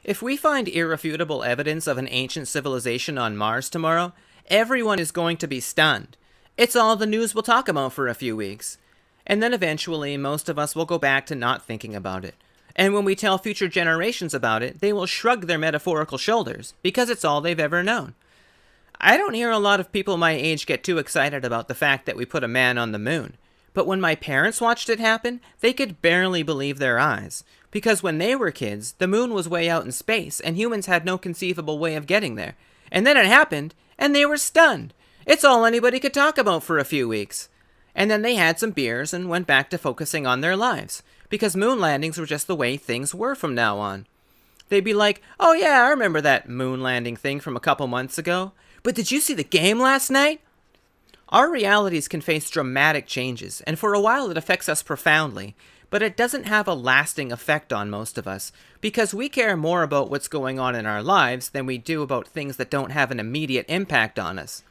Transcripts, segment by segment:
If we find irrefutable evidence of an ancient civilization on Mars tomorrow, everyone is going to be stunned. It's all the news will talk about for a few weeks. And then eventually, most of us will go back to not thinking about it. And when we tell future generations about it, they will shrug their metaphorical shoulders, because it's all they've ever known. I don't hear a lot of people my age get too excited about the fact that we put a man on the moon. But when my parents watched it happen, they could barely believe their eyes. Because when they were kids, the moon was way out in space, and humans had no conceivable way of getting there. And then it happened, and they were stunned. It's all anybody could talk about for a few weeks. And then they had some beers and went back to focusing on their lives. Because moon landings were just the way things were from now on. They'd be like, oh yeah, I remember that moon landing thing from a couple months ago. But did you see the game last night? Our realities can face dramatic changes, and for a while it affects us profoundly, but it doesn't have a lasting effect on most of us, because we care more about what's going on in our lives than we do about things that don't have an immediate impact on us.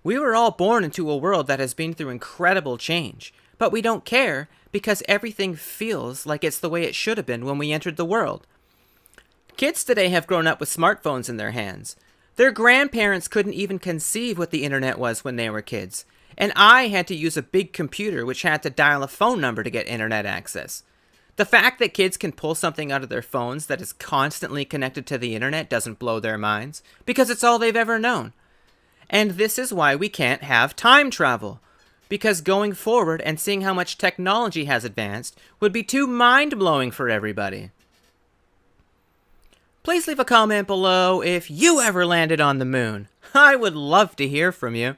We were all born into a world that has been through incredible change, but we don't care because everything feels like it's the way it should have been when we entered the world. Kids today have grown up with smartphones in their hands. Their grandparents couldn't even conceive what the internet was when they were kids. And I had to use a big computer which had to dial a phone number to get internet access. The fact that kids can pull something out of their phones that is constantly connected to the internet doesn't blow their minds, because it's all they've ever known. And this is why we can't have time travel. Because going forward and seeing how much technology has advanced would be too mind-blowing for everybody. Please leave a comment below if you ever landed on the moon. I would love to hear from you.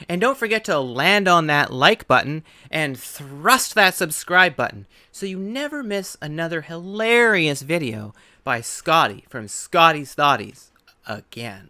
And don't forget to land on that like button and thrust that subscribe button so you never miss another hilarious video by Scotty from Scotty's Thoughties again.